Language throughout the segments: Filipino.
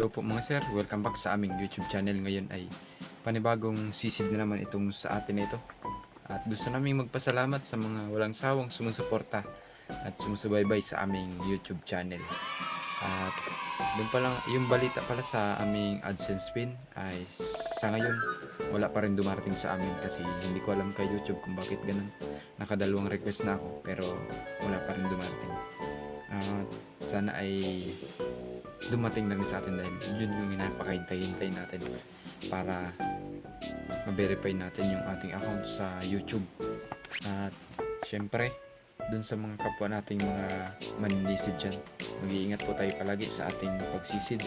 Hello po mga sir, welcome back sa aming YouTube channel. Ngayon ay panibagong sisid na naman itong sa atin na ito. At gusto naming magpasalamat sa mga walang sawang sumusuporta at sumusubaybay sa aming YouTube channel. At doon pa lang, yung balita pala sa aming AdSense pin ay sa ngayon wala pa rin dumarating sa amin kasi hindi ko alam kay YouTube kung bakit ganun. Nakadalawang request na ako pero wala pa rin dumarating. At sana ay dumating na rin sa atin dahil yun yung hinapakahintay-hintay natin para ma-verify natin yung ating account sa YouTube. At syempre dun sa mga kapwa nating mga maninisid dyan, mag-iingat po tayo palagi sa ating pagsisid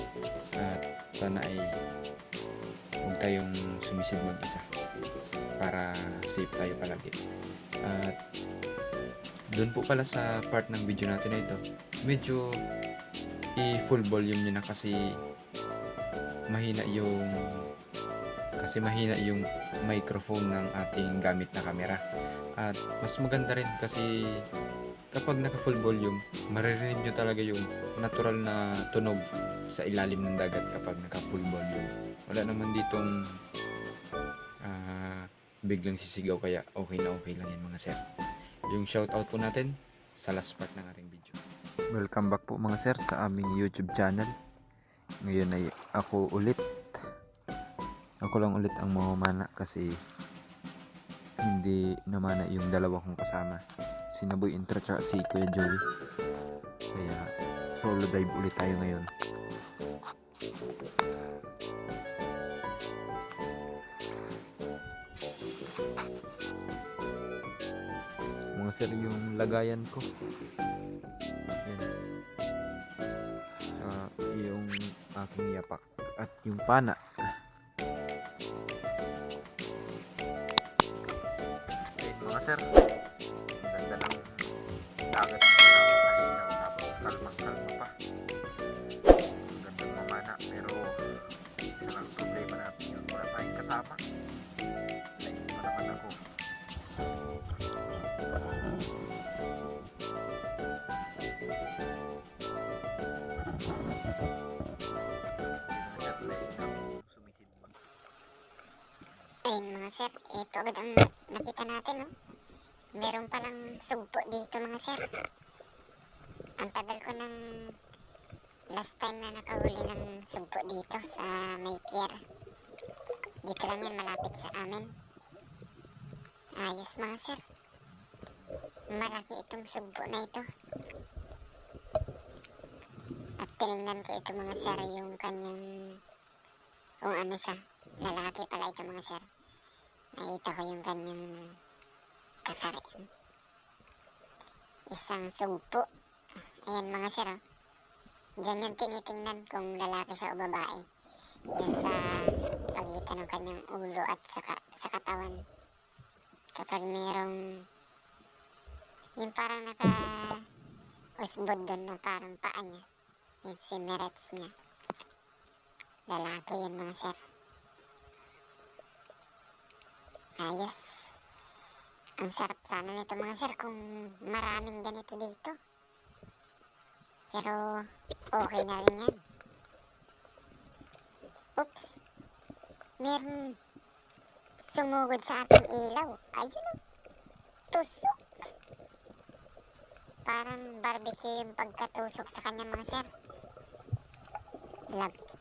at sana ay huwag tayong sumisid mag-isa para safe tayo palagi. At dun po pala sa part ng video natin na ito, medyo i-full volume nyo na kasi mahina yung microphone ng ating gamit na camera. At mas maganda rin kasi kapag naka full volume, maririnig nyo talaga yung natural na tunog sa ilalim ng dagat kapag naka full volume. Wala naman ditong biglang sisigaw, kaya okay na okay lang yan mga sir. Yung shoutout po natin sa last part ng ating video. Welcome back po mga sir sa aming YouTube channel. Ngayon ay ako lang ulit ang mamamana kasi hindi namana yung dalawa kong kasama, si Naboy Intro at si Kuya Joey. Kaya solo dive ulit tayo ngayon. Mga sir, yung lagayan ko yan. Yung aking yapak at yung pana. Mga sir, ganda ng dagat, tapos kalmang-kalma pa. Ang gandang mamana, pero isa lang problema natin yun, wala tayong kasama. Naisip mo naman ako. Ayun mga sir, ito agad ang nakita natin, no? Meron palang sugpo dito mga sir. Ang tagal ko ng last time na nakahuli ng sugpo dito sa may pier. Dito lang yan, malapit sa amin. Ayos mga sir. Malaki itong sugpo na ito. At tinignan ko ito mga sir, yung kanyang, kung ano siya, lalaki pala ito mga sir. Nakita ko yung kanyang kasarian. Isang sugpo. Ayan mga sir, oh. Diyan yung tinitingnan kung lalaki siya o babae. Diyan sa pagitan ng kanyang ulo at sa katawan. Kapag mayroong yung parang naka-usbod doon na parang paa niya. Yung swimmerets niya. Lalaki yun mga sir. Ayos. Ang sarap sana nito mga sir kung maraming ganito dito. Pero okay na rin yan. Oops. Meron sumugod sa ating ilaw. Ayun o. Tusok. Parang barbecue yung pagkatusok sa kanya mga sir.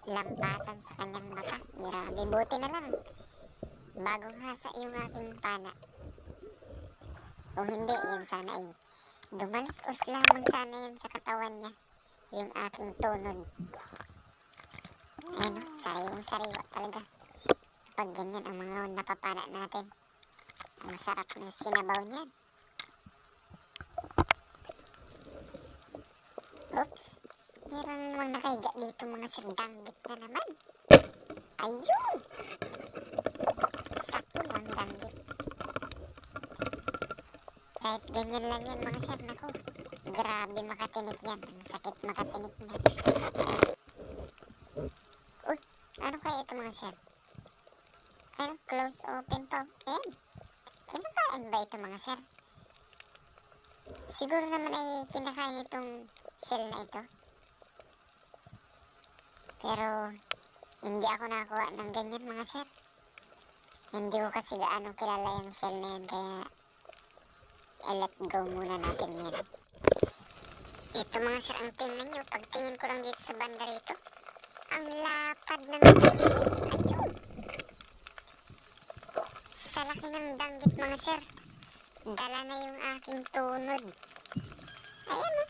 Lampasan sa kanyang mata. Grabe. Buti na lang bagong hasa yung aking pana. Kung hindi, yun sana eh. Dumalos-os lamang sana yun sa katawan niya. Yung aking tunod. Ayun, sariwang-sariwa talaga. Kapag ganyan ang mga napapana natin. Ang sarap ng sinabaw niyan. Oops. Meron namang nakahiga dito mga sir. Danggit na naman. Ayun! Sakto lang danggit. Kahit ganyan lang yan mga sir, nako. Grabe makatinik yan. Ang sakit makatinik na. Uy, ano kaya ito mga sir? Ano, close open pa. Ayan. Kinakain ba ito mga sir? Siguro naman ay kinakain itong shell na ito. Pero hindi ako nakakuha ng ganyan mga sir. Hindi ko kasi gaano kilala yung shell na yan, kaya let go muna natin yan. Ito mga sir, ang tingnan nyo, pagtingin ko lang dito sa banda rito, ang lapad ng danggit. Ayun! Sa laki ng danggit mga sir, dala na yung aking tunod. Ayan o.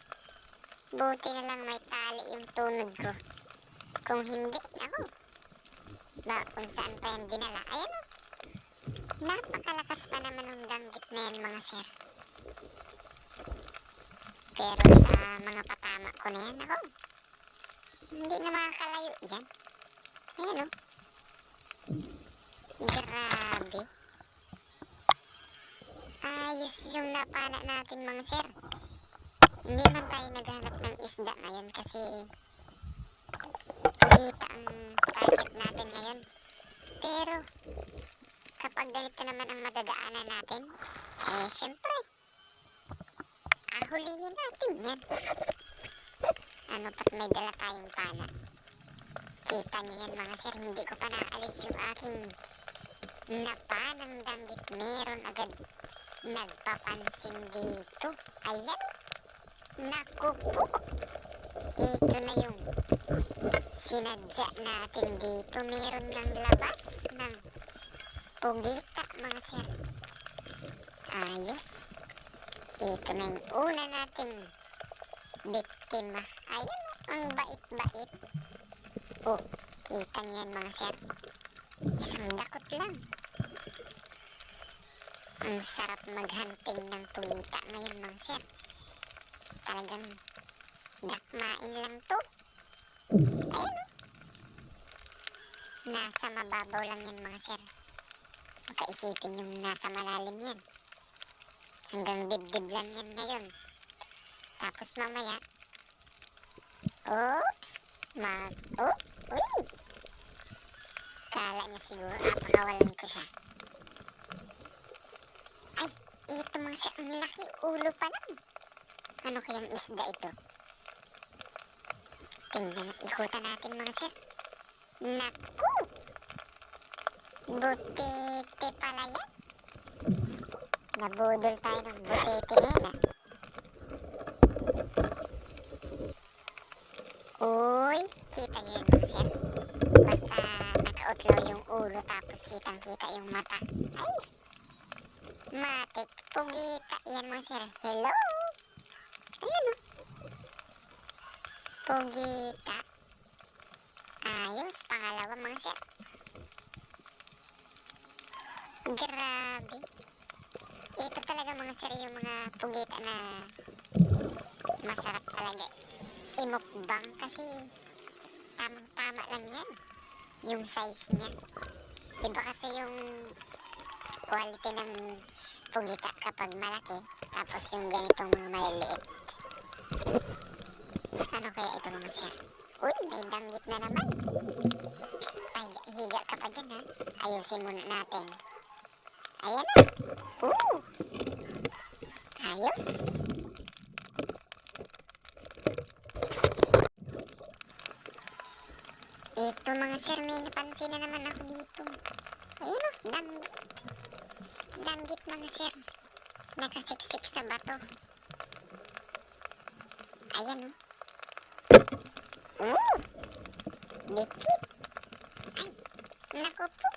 Buti na lang may tali yung tunod ko. Kung hindi, ako. Ba, kung saan pa yan dinala. Ayan o. Napakalakas pa naman ng danggit na yan mga sir. Pero sa mga patama ko na yan, ako. Hindi na makakalayo yan. Ayan o. Grabe. Ayos yung napana natin mga sir. Hindi man tayo naghanap ng isda ngayon kasi kita ang target natin ngayon. Pero kapag ganito naman ang madadaanan natin, eh syempre, ahulihin natin yan. Ano pat may dala tayong pana. Kita niyo yan mga sir, hindi ko pa naalis yung aking napanang danggit. Meron agad nagpapansin dito. Ayan. Naku po. Ito na yung sinadya natin dito. Meron ng labas ng pugita mga sir. Ayos. Ito na yung una nating biktima. Ayan, ang bait-bait. Oh, kita niyo yan mga sir. Isang dakot lang. Ang sarap maghunting ng pugita ngayon mga sir. Talagang dakmain lang to. Ayun o. Nasa mababaw lang yan mga sir. Baka isipin yung nasa malalim yan. Hanggang dibdib lang yan ngayon. Tapos mamaya, oops, uy! Kala niya siguro napakawalan ko siya. Ay, ito mga sir, ang laki ulo pa lang. Ano kayang isda ito? Tingnan, ikutan natin mga sir. Naku! Butete pala yan. Nabudol tayo ng butete na yan ah. Uy, kita niyo yun mga sir. Basta nakautlaw yung ulo tapos kitang-kita yung mata. Ay! Matik, pugita yan mga sir. Hello! Ayan o. Pugita. Ayos, pangalawa mga sir. Grabe. Ito talaga mga sir yung mga pugita na masarap talaga imukbang kasi tamang-tama lang yan. Yung size niya. Diba kasi yung quality ng pugita kapag malaki tapos yung ganitong mga maliliit. Ano kaya ito mga sir? Uy, may danggit na naman. Higa ka pa dyan ha. Ayusin muna natin. Ayan na. Ayos. Ito mga sir, may napansin na naman ako dito. Ayan o, danggit. Danggit mga sir. Nakasiksik sa bato. Ayan o. Dikit. Ay, naku po.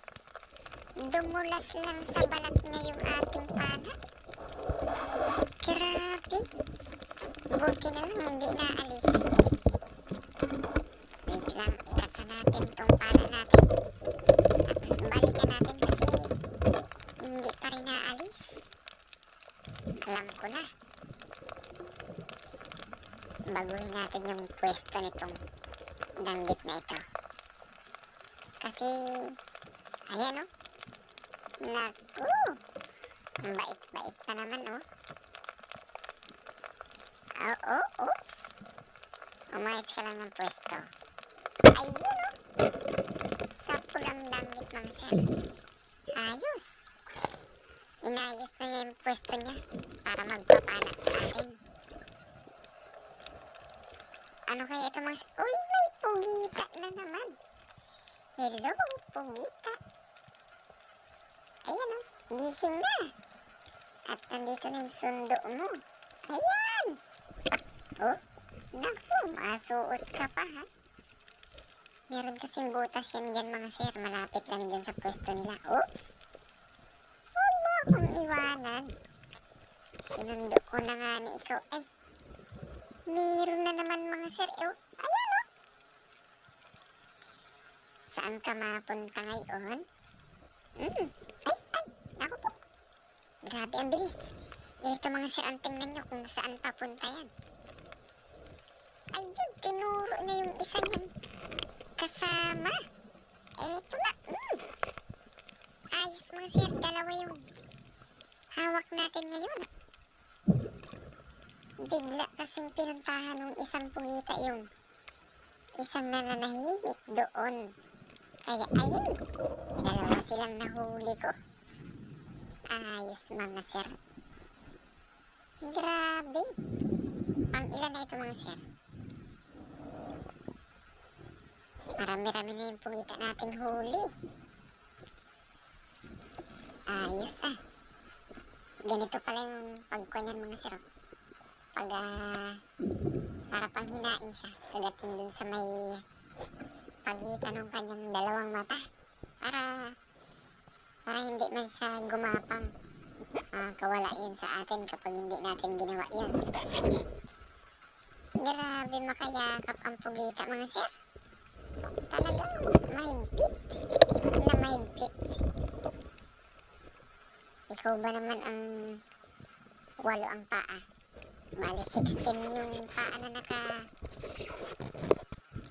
Dumulas lang sa balat niya yung ating pana. Grabe. Buti na lang hindi naalis. Wait lang, ikasa natin tong pana natin. Tapos balikan natin kasi hindi pa rin naalis. Alam ko na. Baguhin natin yung pwesto nitong danggit na ito. Kasi, ayan o. Naku! Ang bait-bait pa naman o. Oops! Umayos ka lang ng pwesto. Ayun o. Sa pulang danggit mga sir. Ayos! Inayos na niya yung pwesto niya para magpapana sa atin. Ano kaya ito mga sir? Uy, may Pugita na naman. Hello, Pugita. Ayan o, gising na. At nandito na yung sundo mo. Ayan. Oh, naku, masuot ka pa ha. Meron kasing butas yan dyan mga sir. Malapit lang dyan sa pwesto nila. Oops. Huwag mo akong iwanan. Sinundo ko na nga ni ikaw. Ay, meron na naman mga sir. Oh, ayan o. Saan ka mapunta ngayon? Ay, naku po. Grabe, ang bilis. Ito mga sir, ang tingnan nyo kung saan papunta yan. Ayun, tinuro niya yung isa niyang kasama. Eto na. Ayos mga sir, dalawa yung hawak natin ngayon. Bigla kasing pinuntahan ng isang pugita yung isang nananahimik doon. Kaya ayun, dalawa silang nahuli ko. Ayos mga sir. Grabe. Pang ilan na ito mga sir? Marami-rami na yung pugita nating huli. Ayos ah. Ganito pala yung pagkunyan mga sir. Pag para pang hinain siya. Kagatin dun sa may pagitan ng kanyang dalawang mata. Para hindi man siya gumapang. Kawala yun sa atin kapag hindi natin ginawa yun. Grabe makayakap ang pugita mga sir. Talagang mahigpit na mahigpit. Ikaw ba naman ang 8 ang paa? Bali 16 yung paa na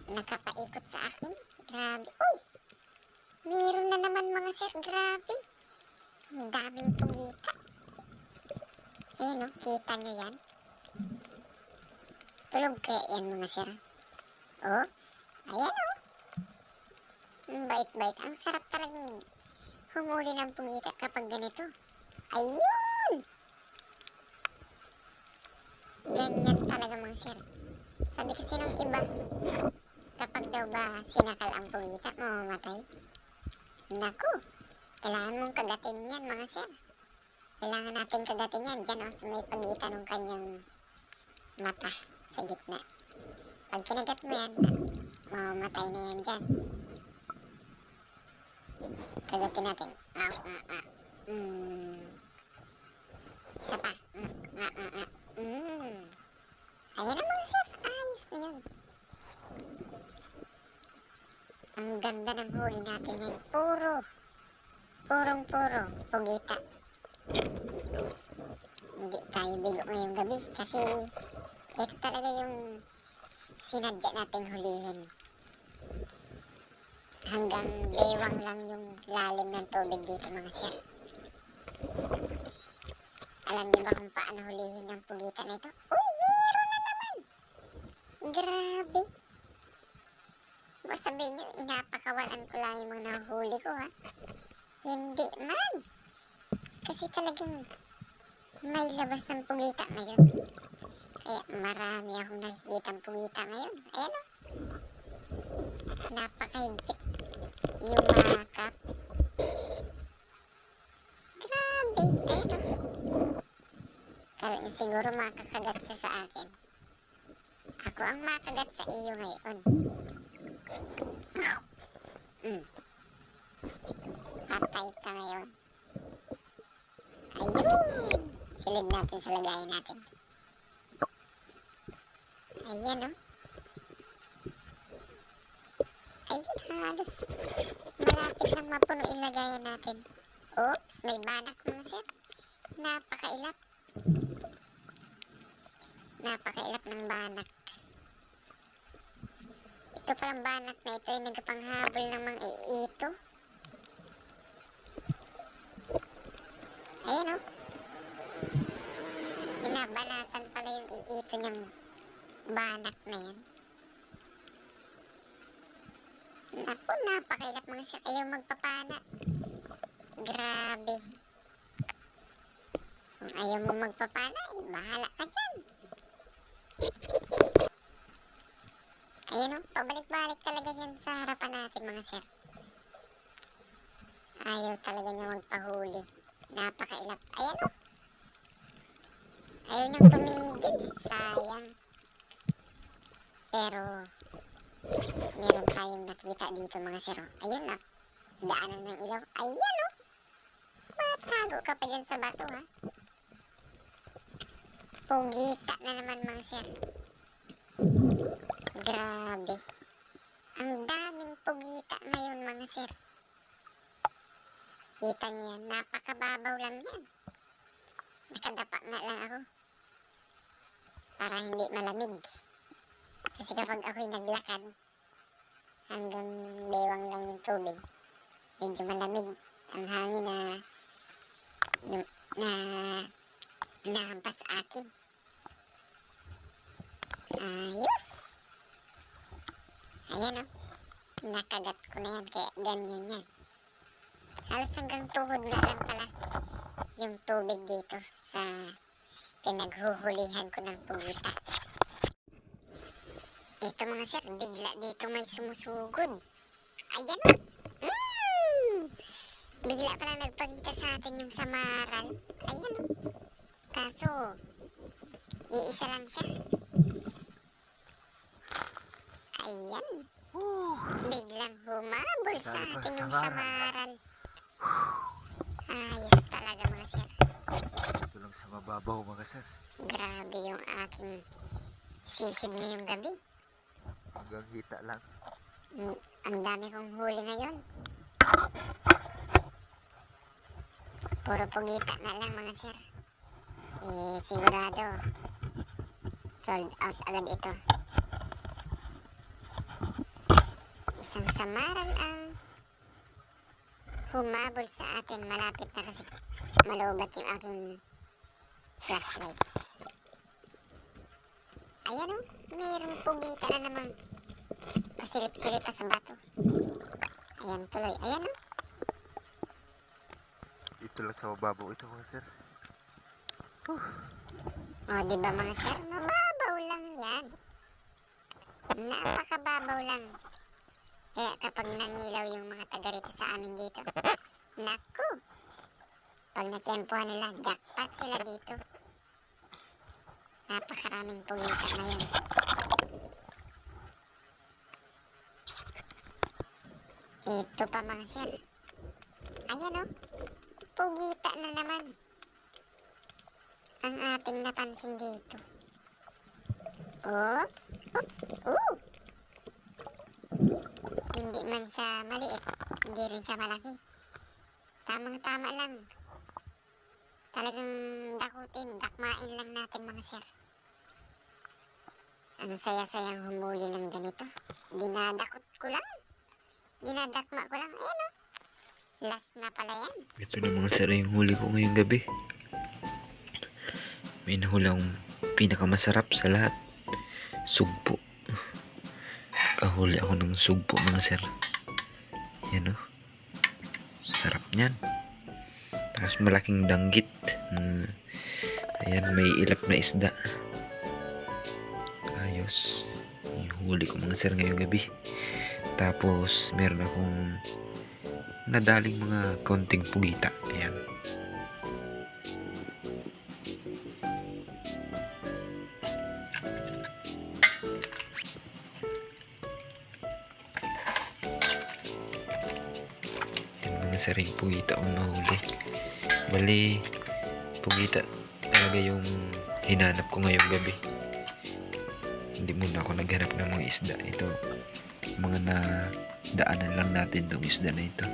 nakapaikot sa akin. Grabe. Uy! Meron na naman mga sir. Grabe. Ang daming pugita. Ayan o, kita nyo yan? Tulog kaya yan mga sir? Oops. Ayan o. Ang bait-bait. Ang sarap talagang humuli ng pugita kapag ganito. Ayun! Ganyan talaga mga sir. Sabi kasi ng iba, kapag daw ba sinakal ang pugita, mamamatay. Naku! Kailangan mong kagatin yan mga sir. Kailangan natin kagatin yan dyan o, sa may pagitan ng kanyang mata sa gitna. Pag kinagat mo yan, mamamatay na yan dyan. Kagatin natin. Isa pa. Ayan na mga sir. Ayos na yun. Ang ganda ng huli natin yan. Purong pugita. Hindi tayo bigo ngayong gabi kasi ito talaga yung sinadya nating hulihin. Hanggang bewang lang yung lalim ng tubig dito mga sir. Alam niyo ba kung paano hulihin ng pugita na ito? Uy, meron na naman! Grabe! Baka sabihin nyo, inapakawalan ko lang yung mga nahuli ko ha. Hindi man! Kasi talagang may labas ng pugita ngayon. Kaya marami akong nakikitang pugita ngayon. Ayan o. Napakahigpit. Yung makap. Grabe. Ayan o. Kaya siguro makakagat siya sa akin. Ako ang makagat sa iyo ngayon. Patay ka ngayon. Ayun. Silid natin sa lagayan natin. Ayan o. Ayun, halos malapit lang mapuno yung lagayan natin. Oops, may banak mga sir. Napakailap. Napakailap ng banak. Ito palang banak na ito ay nagpanghabol ng mga iito. Ayan o. Binabanatan pala yung iito niyang banak na yan. Naku, napakailap mga sir. Ayaw magpapana. Grabe. Kung ayaw mo magpapana, bahala ka dyan. Ayun o, pabalik-balik talaga yan sa harapan natin mga sir. Ayaw talaga niya magpahuli. Napakailap. Ayan o. Ayaw niyang tumigil. Sayang. Pero, meron tayong nakita dito mga sir. Ayun na. Daanan ng ilaw. Ayan o. Matago ka pa dyan sa bato ha. Pugita na naman mga sir. Grabe. Ang daming pugita ngayon mga sir. Kita niyo yan, napakababaw lang yan. Nakadapa na lang ako. Para hindi malamig. Kasi kapag ako'y naglakad, hanggang bewang lang yung tubig. Medyo malamig ang hangin na nahampas akin. Ayos. Ayan o. Nakagat ko na yan, kaya ganyan yan. Halos hanggang tuhod na lang pala yung tubig dito sa pinaghuhulihan ko ng pugita. Ito mga sir, bigla dito may sumusugod. Ayan o. Bigla pala nagpakita sa atin yung samaral. Ayan o. Kaso, iisa lang siya. Ayan. Biglang humabol sa atin yung samaral. Ayos talaga mga sir. Ito lang sa mababaw mga sir. Grabe yung aking sisid ngayong gabi. Hanggang hita lang. Ang dami kong huli ngayon. Puro pugita na lang mga sir. Sigurado sold out agad ito. Isang samaral ang humabol sa atin. Malapit na kasi malubat yung aking flashlight. Ayan o, mayroong pugita na namang pasilip-silip pa sa bato. Ayan tuloy, ayan o. Ito lang sa mababaw ito mga sir. O diba mga sir, mababaw lang yan. Napakababaw lang. Kaya kapag nangilaw yung mga taga rito sa amin dito, naku, pag natsempohan nila, jackpot sila dito. Napakaraming pugita na yan. Ito pa mga sir. Ayan o, pugita na naman ang ating napansin dito. Oops, oops, ooh. Hindi man siya maliit, hindi rin siya malaki. Tamang-tama lang. Talagang dakutin, dakmain lang natin mga sir. Ang saya-sayang humuli ng ganito. Dinadakot ko lang. Dinadakma ko lang. Ayan o. Last na pala yan. Ito na mga sir yung huli ko ngayong gabi. May nahuli akong pinakamasarap sa lahat. Sugpo. Kahuli ako ng sugpo mga sir. Yan o. Sarap niyan. Tapos malaking danggit. Ayan, may ilap na isda. Ayos. Yung huli ko mga sir ngayong gabi. Tapos meron akong nadaling mga konting pugita. Ayan. Saring pugita ang nahuli. Bali, pugita talaga yung hinanap ko ngayong gabi. Hindi muna ako naghanap ng mga isda. Ito, mga nadaanan lang natin itong isda na ito.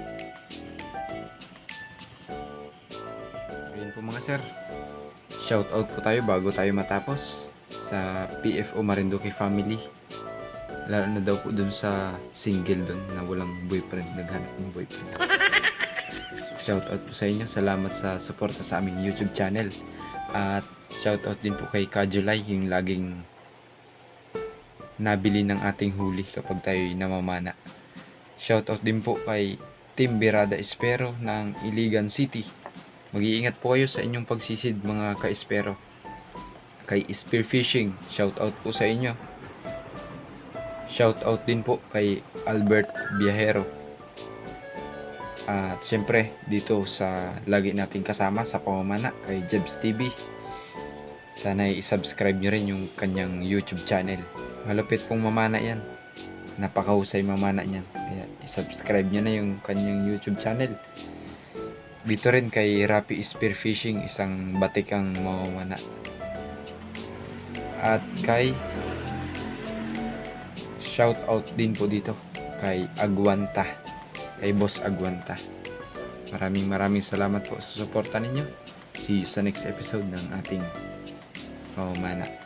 Ayun po mga sir. Shout out po tayo bago tayo matapos sa PFO Marinduque family. Lalo na daw po dun sa single dun na walang boyfriend, naghanap ng boyfriend. Shoutout po sa inyo. Salamat sa suporta sa aming YouTube channel. At shoutout din po kay Kajulay, yung laging nabili ng ating huli kapag tayo'y namamana. Shoutout din po kay Team Birada Espero ng Iligan City. Mag-iingat po kayo sa inyong pagsisid mga ka-espero. Kay Spearfishing, shoutout po sa inyo. Shout out din po kay Albert Viajero. At syempre dito sa lagi nating kasama sa pamamana kay Jebs TV. Sana i-subscribe nyo rin yung kanyang YouTube channel. Malupit pong mamana yan. Napakahusay mamana niyan. Kaya i-subscribe nyo na yung kanyang YouTube channel. Dito rin kay Rapi Spearfishing, isang batikang mamamana. At kay shout out din po dito kay Aguanta, kay Boss Aguanta. Maraming salamat po sa suporta ninyo. See you sa next episode ng ating mamamana.